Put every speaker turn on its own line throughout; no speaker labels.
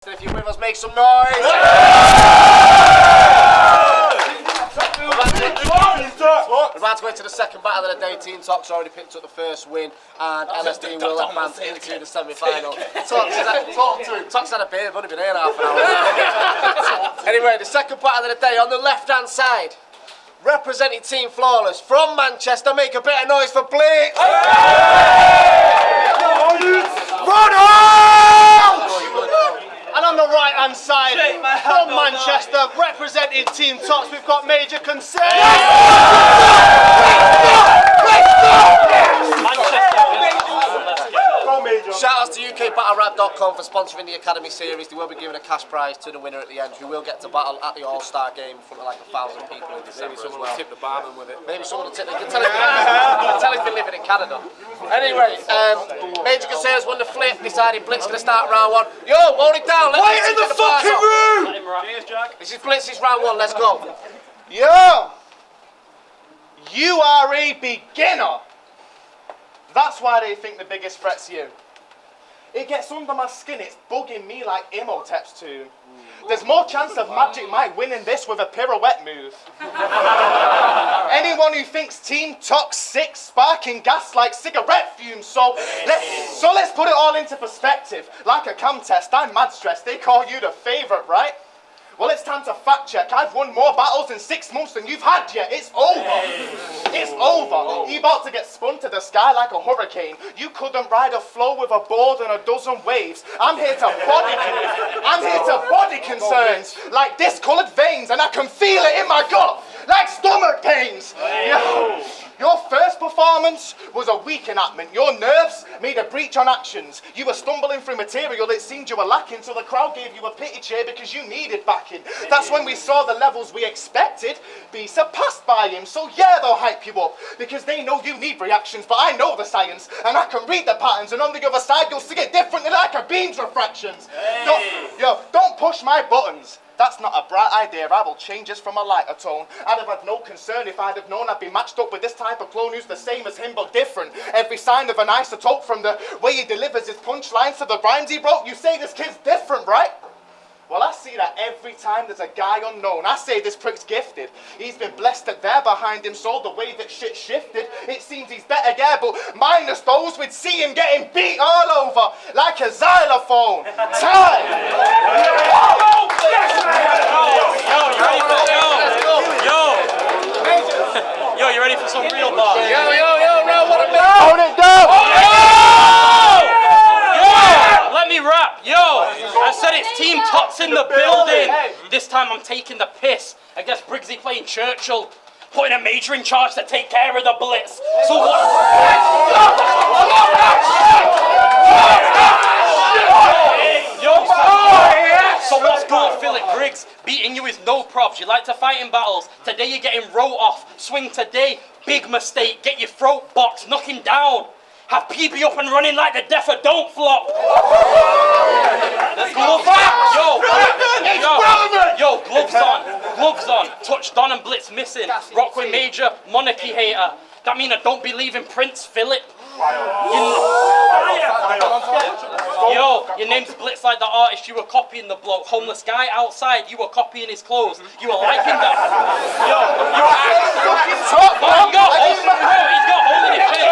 If you're with us, make some noise! We're about to go into the second battle of the day. Team Tox already picked up the first win, and LSD will advance into the semi-final. Tox had a beer, I've only been here half an hour. Anyway, the second battle of the day on the left-hand side, representing Team Flawless from Manchester. Make a bit of noise for Blittz! Run home! And on the right-hand side, from Manchester, representing Team Tox, we've got Major Concern. Shout outs to UKBattleRap.com for sponsoring the Academy Series. They will be giving a cash prize to the winner at the end, who will get to battle at the All-Star game in front of like 1,000 people in December. Maybe someone will tip the barman with it. Maybe someone will tip the... You can tell he's been living in Canada. Anyway, Major Concern's won the flip, decided Blittz going to start round one. Yo, hold it down. Quiet in the fucking room! Cheers, Jack. This is Blitz's round one, let's go. Yo! You are a beginner. That's why they think the biggest threat's you. It gets under my skin, it's bugging me like Imhotep's tune. There's more chance of Magic Mike winning this with a pirouette move. Anyone who thinks Team Tox sick, sparking gas like cigarette fumes, so let's put it all into perspective. Like a cam test, I'm mad stressed, they call you the favourite, right? Well, it's time to fact check. I've won more battles in 6 months than you've had yet. It's over. It's over. You're about to get spun to the sky like a hurricane. You couldn't ride a flow with a board and a dozen waves. I'm here to body concerns like discoloured veins, and I can feel it in my gut like stomach pains. Your first performance was a weak enactment. Your nerves made a breach on actions. You were stumbling through material it seemed you were lacking, so the crowd gave you a pity cheer because you needed backing. That's when we saw the levels we expected be surpassed by him. So yeah, they'll hype you up because they know you need reactions, but I know the science and I can read the patterns, and on the other side you'll see it differently like a beam's refractions. Don't push my buttons. That's not a bright idea. I will change this from a lighter tone. I'd have had no concern if I'd have known I'd be matched up with this type of clone who's the same as him but different. Every sign of an isotope, from the way he delivers his punchlines to the rhymes he wrote. You say this kid's different, right? Well, I see that every time there's a guy unknown. I say this prick's gifted. He's been blessed that they're behind him, so the way that shit shifted, it seems he's better, yeah, but minus those we'd see him getting beat all over like a xylophone. Time!
Yo, you ready for some real bars?
Yo, what a minute! Hold it down!
Let me rap. Yo, I said it's Team Tox in the building. This time I'm taking the piss. I guess Briggsy playing Churchill, putting a major in charge to take care of the Blitz. So what? So what's good, Philip Briggs? Beating you is no probs. You like to fight in battles. Today you're getting wrote off. Swing today, big mistake. Get your throat boxed, knock him down. Have PB up and running like the deaf don't flop. Gloves gloves on. Touch Don and Blittz missing. Rock with Major, monarchy hater. That mean I don't believe in Prince Philip. Yo, your name's Blittz like the artist, you were copying the bloke. Homeless guy outside, you were copying his clothes. You were liking that. He's got holding his shit.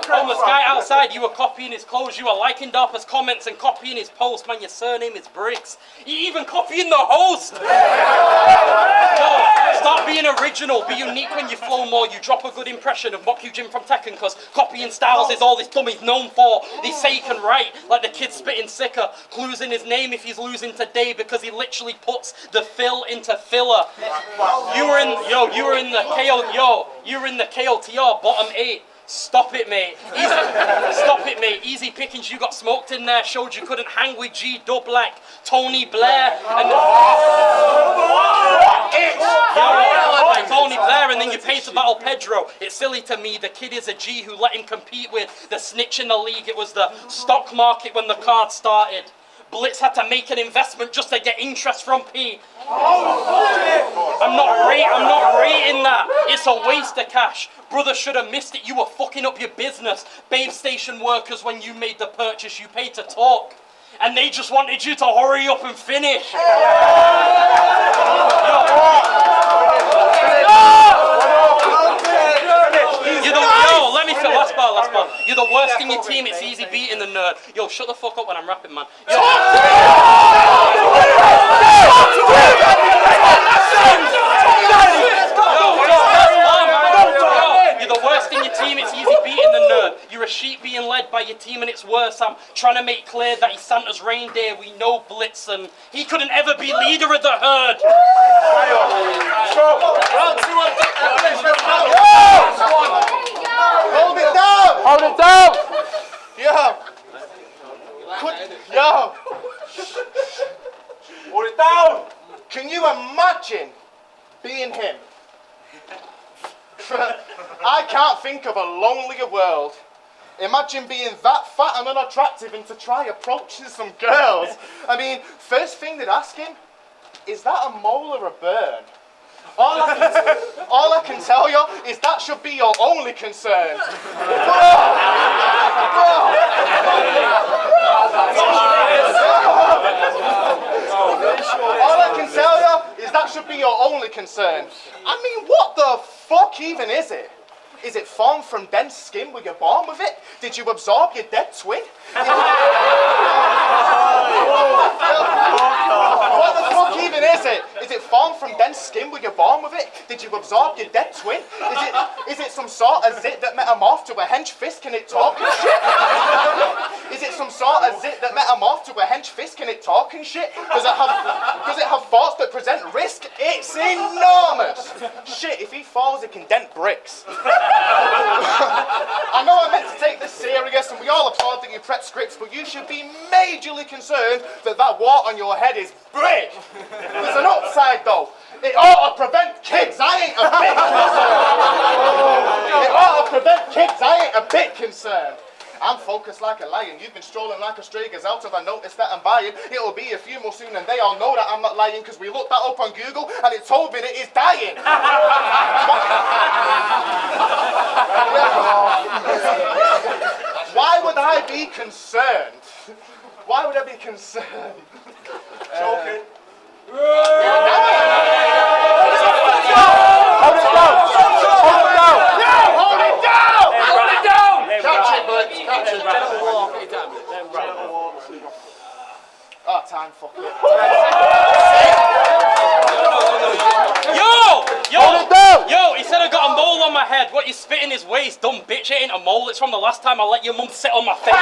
Homeless guy outside, you were copying his clothes. You were liking Darpa's comments and copying his post. Man, your surname is Briggs. You even copying the host. Start being original, be unique when you flow more. You drop a good impression of Mock You Jim from Tekken, cause copying styles is all this dummy's known for. They say he can write like the kid spitting sicker. Clues in his name if he's losing today because he literally puts the fill into filler. You were in the KOTR bottom 8. Stop it, mate. Easy pickings. You got smoked in there. Showed you couldn't hang with G-Dub like Tony Blair. And Tony Blair, and then you pay to battle Pedro. It's silly to me. The kid is a G who let him compete with the snitch in the league. It was the stock market when the card started. Blittz had to make an investment just to get interest from P. I'm not rating that. It's a waste of cash. Brother should have missed it. You were fucking up your business. Babe station workers, when you made the purchase, you paid to talk. and they just wanted you to hurry up and finish. Let me feel. Last bar. You're the worst in your team. It's easy beating the nerd. Yo, shut the fuck up when I'm rapping, man. Yo. You're the worst in your team. It's easy beating the nerd. You're a sheep being led by your team, and it's worse. I'm trying to make clear that he's Santa's reindeer. We know Blittz, and he couldn't ever be leader of the herd.
Hold it down!
Hold it down!
Yo!
Hold it down!
Can you imagine being him? I can't think of a lonelier world. Imagine being that fat and unattractive and to try approaching some girls. I mean, first thing they'd ask him, is that a mole or a burn? All I can tell you is that should be your only concern. All I can tell you is that should be your only concern. I mean, what the fuck even is it? Is it formed from dense skin? Were you born with it? Did you absorb your dead twin? What the fuck even is it? Is it formed from dense skin? Were you born with it? Did you absorb your dead twin? Is it some sort of zit that metamorphed to a hench fist? Can it talk and shit? Is it some sort of zit that metamorphed to a hench fist? Can it talk and shit? Does it have thoughts that present risk? It's enormous. Shit, if he falls, it can dent bricks. I know I meant to take this serious, and we all applaud that you prep scripts, but you should be majorly concerned that wart on your head is big. There's an upside though. It ought to prevent kids. I ain't a bit concerned. It ought to prevent kids. I ain't a bit concerned. I'm focused like a lion. You've been strolling like a stray gazelle till I noticed that I'm buying. It'll be a few more soon and they all know that I'm not lying because we looked that up on Google and it told me that it's dying. Why would I be concerned? Why would I be concerned?
Choking.
Hold it down! Hold it down!
Hold it down!
Catch it, Blittz. Catch it. Oh, time, fuck it.
Yo, he said I got a mole on my head. What you spit in his waist, dumb bitch, it ain't a mole. It's from the last time I let your mum sit on my face.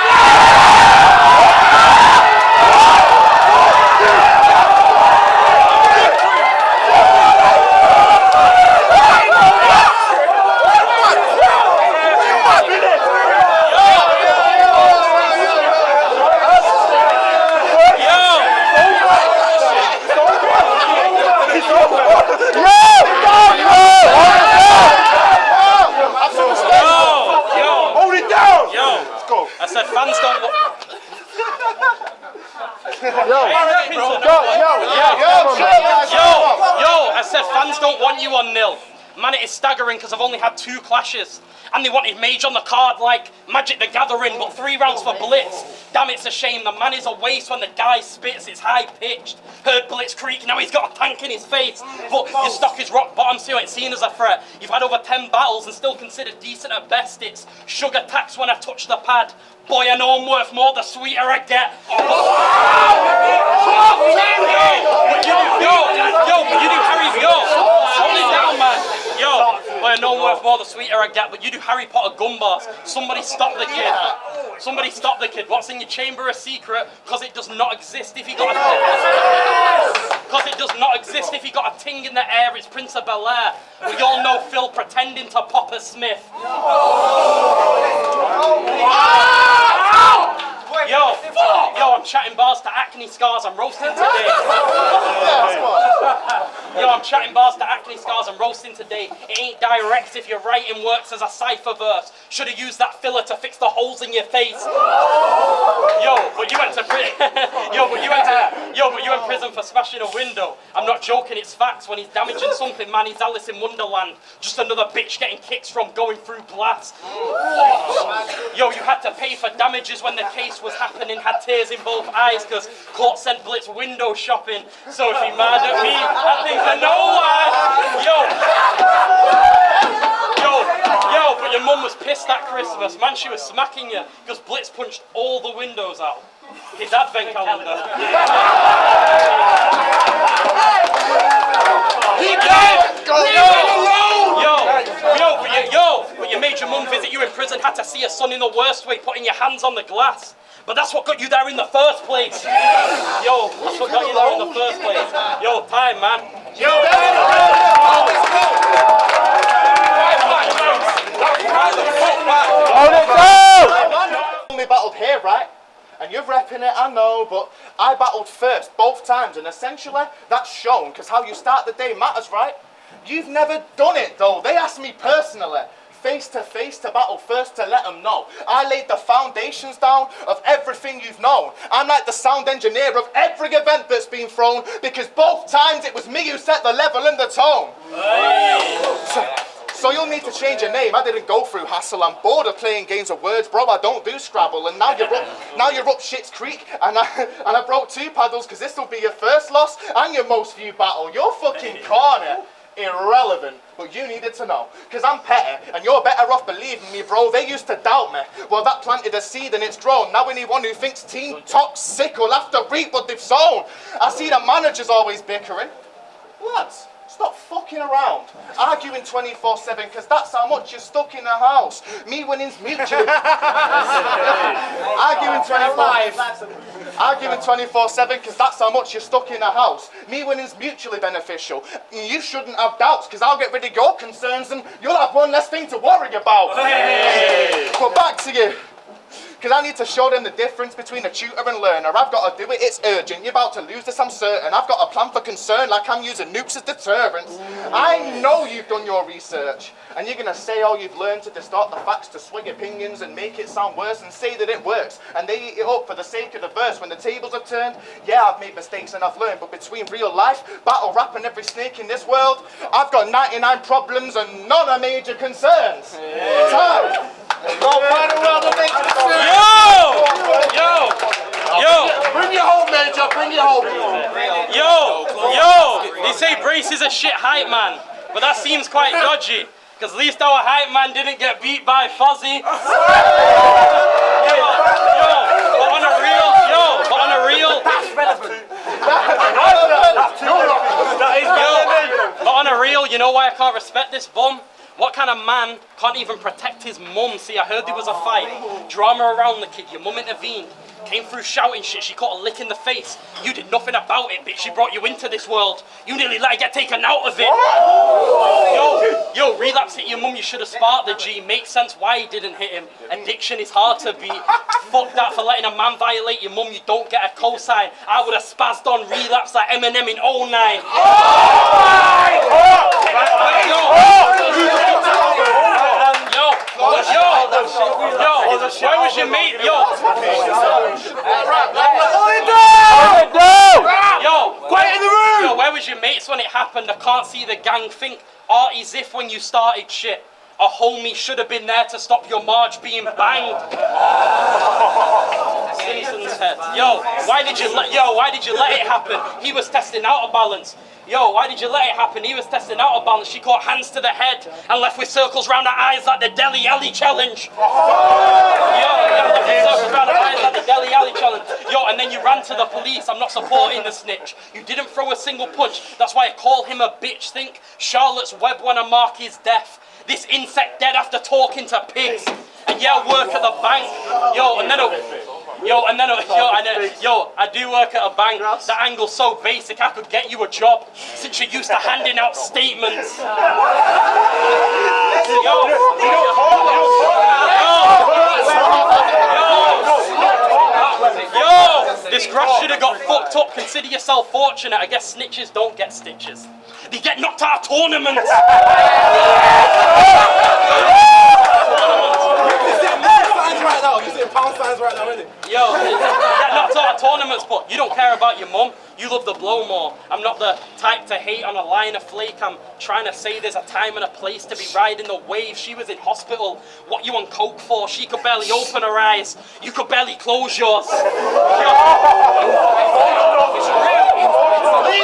I said fans don't want... I said fans don't want you on nil. Man, it is staggering because I've only had 2 clashes. And they wanted Mage on the card like Magic the Gathering, but 3 rounds for Blittz. Damn, it's a shame. The man is a waste when the guy spits. It's high-pitched. Heard Blittz creak, now he's got a tank in his face. But your stock is rock bottom, so you ain't seen as a threat. You've had over 10 battles and still considered decent at best. It's sugar tax when I touch the pad. Boy, I know I'm worth more the sweeter I get. But you do Harry, hold it down, man. Boy, I know I'm worth more the sweeter I get, but you do Harry Potter gun bars. Somebody stop the kid. Somebody stop the kid. What's in your chamber a secret? Because it does not exist if you got a ting in the air. It's Prince of Bel-Air. We all know Phil pretending to pop a Smith. Yo, I'm chatting bars to acne scars. I'm roasting today. Yo, I'm chatting bars to acne scars and roasting today. It ain't direct if your writing works as a cipher verse. Should've used that filler to fix the holes in your face. Yo, but you went to prison. Yo, but you went prison for smashing a window. I'm not joking, it's facts. When he's damaging something, man, he's Alice in Wonderland. Just another bitch getting kicks from going through glass. Yo, you had to pay for damages when the case was happening. Had tears in both eyes because court sent Blittz window shopping. So if he mad at me, I think I know why. Yo, but your mum was pissed at Christmas. Man, she was smacking you because Blittz punched all the windows out. His advent calendar. But you made your mum visit you in prison, had to see your son in the worst way, putting your hands on the glass. But that's what got you there in the first place. Yo, that's what got you there in the first place. Yo, time, man.
Only battled here, right? And you're repping it, I know, but I battled first, both times, and essentially, that's shown, because how you start the day matters, right? You've never done it, though. They asked me personally, face to face, to battle first, to let them know. I laid the foundations down of everything you've known. I'm like the sound engineer of every event that's been thrown, because both times it was me who set the level and the tone. So you'll need to change your name. I didn't go through hassle. I'm bored of playing games of words, bro. I don't do Scrabble. And now you're up Shit's Creek, and I broke 2 paddles because this will be your first loss and your most viewed battle. You're fucking corner. Irrelevant, but you needed to know, because I'm petty, and you're better off believing me, bro. They used to doubt me. Well, that planted a seed and it's grown. Now anyone who thinks Team Toxic will have to reap what they've sown. I see the managers always bickering. Lads, stop fucking around, arguing 24/7, because that's how much you're stuck in the house. Me winning's mutually. Arguing 24/7, because that's how much you're stuck in the house. Me winning's mutually beneficial. You shouldn't have doubts, because I'll get rid of your concerns and you'll have one less thing to worry about. But back to you. Because I need to show them the difference between a tutor and learner. I've got to do it, it's urgent. You're about to lose this, I'm certain. I've got a plan for concern, like I'm using nukes as deterrents. I know you've done your research, and you're going to say all you've learned to distort the facts, to swing opinions and make it sound worse, and say that it works. And they eat it up for the sake of the verse. When the tables have turned, yeah, I've made mistakes and I've learned, but between real life, battle rap and every snake in this world, I've got 99 problems and none are major concerns. Time.
Bring your home, Major, bring your home.
They say Brace is a shit hype man, but that seems quite dodgy, because at least our hype man didn't get beat by Fozzy. But on a real,
That's relevant.
but on a real, you know why I can't respect this bum? What kind of man can't even protect his mum? See, I heard there was a fight. Drama around the kid, your mum intervened. Came through shouting shit, she caught a lick in the face. You did nothing about it, bitch. She brought you into this world. You nearly let her get taken out of it. Yo, relapse hit your mum, you should have sparked the G. Makes sense why he didn't hit him. Addiction is hard to beat. Fuck that for letting a man violate your mum, you don't get a cosign. I would have spazzed on relapse like Eminem in 09. Where was your mate? Where was your mates when it happened? I can't see the gang think. Artie Ziff when you started shit. A homie should have been there to stop your Marge being banged. Simpson's head. Why did you let it happen? He was testing out of balance. Why did you let it happen? He was testing out of balance. She caught hands to the head and left with circles round her eyes like the Deli Alley challenge. Circles round her eyes like the Deli Alley challenge. And then you ran to the police. I'm not supporting the snitch. You didn't throw a single punch. That's why I call him a bitch. Think Charlotte's Web when I mark his death. This insect dead after talking to pigs. And work at the bank. I do work at a bank. The angle's so basic I could get you a job, since you're used to handing out statements. This grass should have got fucked up, consider yourself fortunate. I guess snitches don't get stitches. They get knocked out of tournaments.
Right now, you're seeing pound signs right now, isn't it?
Yo, you get knocked out of tournaments, but you don't care about your mum. You love the blow more. I'm not the type to hate on a line of flake. I'm trying to say there's a time and a place to be riding the wave. She was in hospital. What you on coke for? She could barely open her eyes. You could barely close yours.
Leave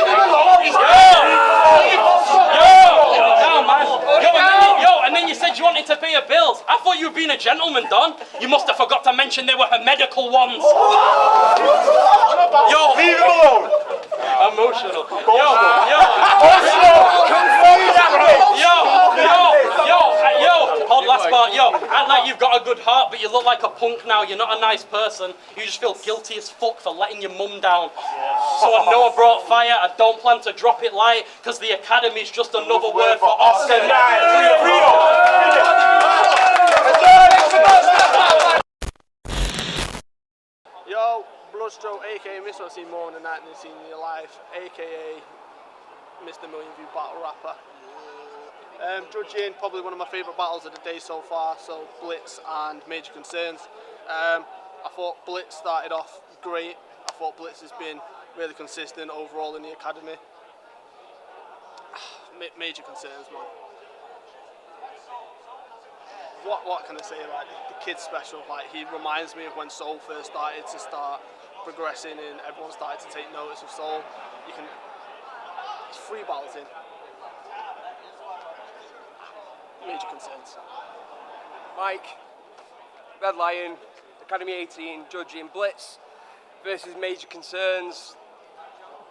him alone.
And then you said you wanted to pay her bills. I thought you were being a gentleman, Don. You must have forgot to mention they were her medical ones. Yo,
Leave him alone.
emotional. Hold last part. Yo, act like you've got a good heart, but you look like a punk now. You're not a nice person. You just feel guilty as fuck for letting your mum down. So I know I brought fire. I don't plan to drop it light, because the academy's just another word for Oscar.
Yo, Bloodstroke, aka Mr. I've seen more in the night than you've seen in your life, aka Mr. Million View Battle Rapper. Judging probably one of my favourite battles of the day so far, so Blittz and Major Concerns. I thought Blittz started off great. I thought Blittz has been really consistent overall in the academy. Major Concerns, man. What can I say? Like the kid's special. Like he reminds me of when Soul first started to progressing, and everyone started to take notice of Soul. It's 3 battles in. Major Concerns.
Mike, Red Lion, Academy 18, judging Blittz versus Major Concerns.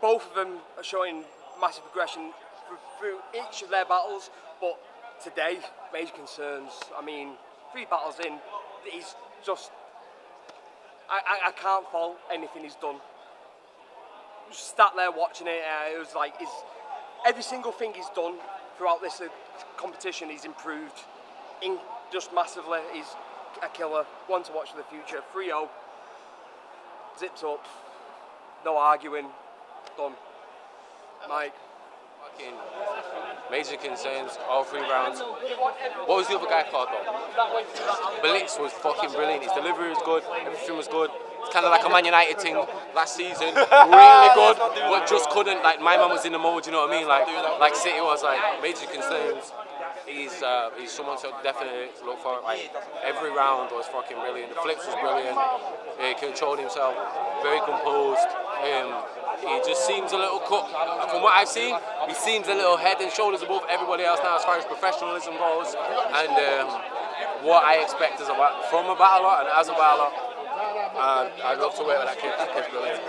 Both of them are showing massive progression through each of their battles, but today, Major Concerns, I mean, 3 battles in, he's just, I can't fault anything he's done. Just sat there watching it, it was like, every single thing he's done throughout this competition, he's improved just massively. He's a killer, one to watch for the future. 3-0, zipped up, no arguing, done. Mike.
Fucking Major Concerns, all 3 rounds. What was the other guy called though? Blittz was fucking brilliant. His delivery was good, everything was good. It's kind of like a Man United thing last season. Really good, but just couldn't. Like my man was in the mode, you know what I mean? Like City was like Major Concerns. He's someone to definitely look for. Like every round was fucking brilliant. The flips was brilliant. He controlled himself, very composed. He just seems a little cut. From what I've seen, he seems a little head and shoulders above everybody else now as far as professionalism goes. And what I expect from a battler and as a battler, I'd love to work with that kid. That kid's brilliant.